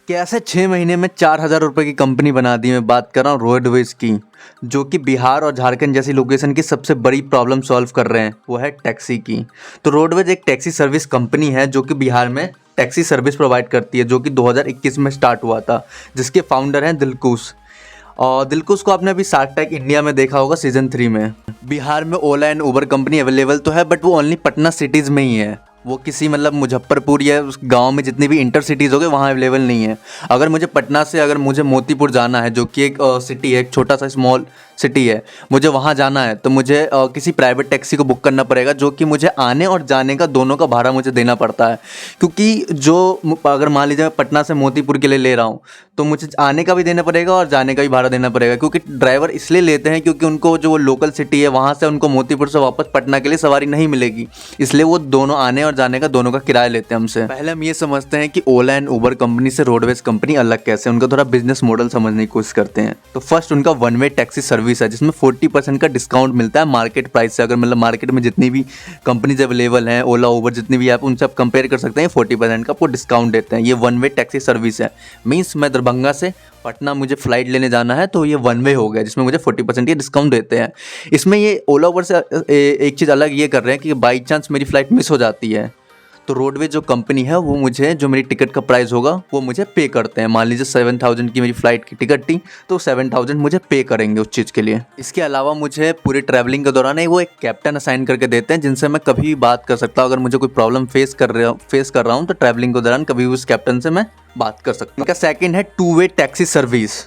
कैसे 6 महीने में 4,000 रुपये की कंपनी बना दी। मैं बात कर रहा हूँ रोडवेज की, जो कि बिहार और झारखंड जैसी लोकेशन की सबसे बड़ी प्रॉब्लम सॉल्व कर रहे हैं, वो है टैक्सी की। तो रोडवेज एक टैक्सी सर्विस कंपनी है जो कि बिहार में टैक्सी सर्विस प्रोवाइड करती है, जो कि 2021 में स्टार्ट हुआ था, जिसके फाउंडर हैं दिलकुश। और दिलकुश को आपने अभी शार्क टैंक इंडिया में देखा होगा सीजन 3 में। बिहार में ओला एंड उबर कंपनी अवेलेबल तो है, बट वो ओनली पटना सिटीज़ में ही है। वो किसी मतलब मुजफ्फरपुर या उस गांव में जितनी भी इंटर सिटीज़ हो गए वहाँ अवेलेबल नहीं है। अगर मुझे पटना से अगर मुझे मोतीपुर जाना है, जो कि एक सिटी है, एक छोटा सा स्मॉल सिटी है, मुझे वहाँ जाना है तो मुझे किसी प्राइवेट टैक्सी को बुक करना पड़ेगा, जो कि मुझे आने और जाने का दोनों का भाड़ा मुझे देना पड़ता है। क्योंकि अगर मान लीजिए मैं पटना से मोतीपुर के लिए ले रहा हूँ तो मुझे आने का भी देना पड़ेगा और जाने का भी भाड़ा देना पड़ेगा। क्योंकि ड्राइवर इसलिए लेते हैं क्योंकि उनको जो लोकल सिटी है वहाँ से उनको मोतीपुर से वापस पटना के लिए सवारी नहीं मिलेगी, इसलिए वो दोनों आने और जाने का दोनों का किराया लेते हैं हमसे। पहले हम ये समझते हैं कि ओला एंड उबर कंपनी से रोडवेज कंपनी अलग कैसे, उनका थोड़ा बिजनेस मॉडल समझने की कोशिश करते हैं। तो फर्स्ट उनका वन वे टैक्सी सर्विस है, जिसमें 40% का डिस्काउंट मिलता है मार्केट प्राइस से। अगर मतलब मार्केट में जितनी भी कंपनीज अवेलेबल हैं, ओला उबर जितनी भी ऐप, उनसे आप कंपेयर कर सकते हैं, 40% का आपको डिस्काउंट देते हैं। ये वन वे टैक्सी सर्विस है। मीन्स मैं दरभंगा से पटना मुझे फ्लाइट लेने जाना है तो ये वन वे हो गया, जिसमें मुझे 40% ये डिस्काउंट देते हैं। इसमें ये ओला उबर से एक चीज़ अलग ये कर रहे हैं कि बाई चांस मेरी फ़्लाइट मिस हो जाती है तो रोडवेज जो कंपनी है वो मुझे जो मेरी टिकट का प्राइस होगा वो मुझे पे करते हैं। मान लीजिए 7,000 की मेरी फ़्लाइट की टिकट थी तो 7,000 मुझे पे करेंगे उस चीज़ के लिए। इसके अलावा मुझे पूरे ट्रैवलिंग के दौरान वो एक कैप्टन असाइन करके देते हैं, जिनसे मैं कभी भी बात कर सकता हूँ। अगर मुझे कोई प्रॉब्लम फेस कर रहा हूँ तो ट्रैवलिंग के दौरान कभी भी उस कैप्टन से मैं बात कर सकता हूँ। इनका सेकेंड है टू वे टैक्सी सर्विस।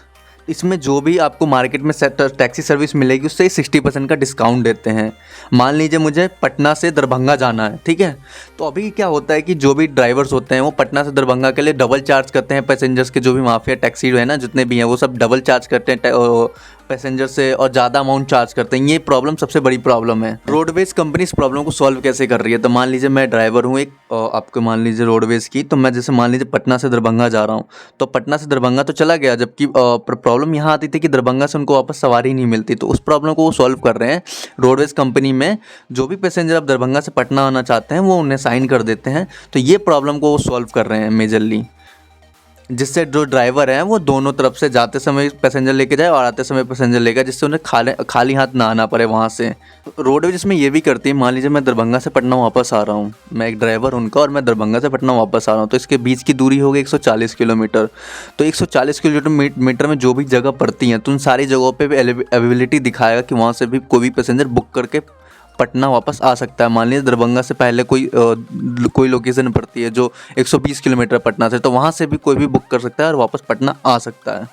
इसमें जो भी आपको मार्केट में टैक्सी सर्विस मिलेगी उससे 60% का डिस्काउंट देते हैं। मान लीजिए मुझे पटना से दरभंगा जाना है, ठीक है, तो अभी क्या होता है कि जो भी ड्राइवर्स होते हैं वो पटना से दरभंगा के लिए डबल चार्ज करते हैं पैसेंजर्स के। जो भी माफिया टैक्सी है ना, जितने भी हैं वो सब डबल चार्ज करते हैं पैसेंजर से और ज़्यादा अमाउंट चार्ज करते हैं। ये प्रॉब्लम सबसे बड़ी प्रॉब्लम है। रोडवेज कंपनी इस प्रॉब्लम को सॉल्व कैसे कर रही है, तो मान लीजिए मैं ड्राइवर हूँ एक, आपको मान लीजिए रोडवेज की, तो मैं जैसे मान लीजिए पटना से दरभंगा जा रहा हूँ, तो पटना से दरभंगा तो चला गया, जबकि प्रॉब्लम यहाँ आती थी कि दरभंगा से उनको वापस सवारी नहीं मिलती। तो उस प्रॉब्लम को वो सॉल्व कर रहे हैं रोडवेज कंपनी में। जो भी पैसेंजर अब दरभंगा से पटना आना चाहते हैं वो उन्हें साइन कर देते हैं। तो ये प्रॉब्लम को वो सॉल्व कर रहे हैं मेजरली, जिससे जो ड्राइवर हैं वो दोनों तरफ से जाते समय पैसेंजर लेके जाए और आते समय पैसेंजर लेकर, जिससे उन्हें खाली हाथ ना आना पड़े वहाँ से। रोडवेज इसमें ये भी करती है, मान लीजिए मैं दरभंगा से पटना वापस आ रहा हूँ, मैं एक ड्राइवर उनका, और मैं दरभंगा से पटना वापस आ रहा हूँ, तो इसके बीच की दूरी होगी 140 किलोमीटर। तो 140 किलोमीटर में जो भी जगह पड़ती हैं तो उन सारी जगहों पर भी अवेलेबिलिटी दिखाएगा कि वहाँ से भी कोई भी पैसेंजर बुक करके पटना वापस आ सकता है। मान लीजिए दरभंगा से पहले कोई लोकेशन पड़ती है जो 120 किलोमीटर पटना से, तो वहाँ से भी कोई भी बुक कर सकता है और वापस पटना आ सकता है।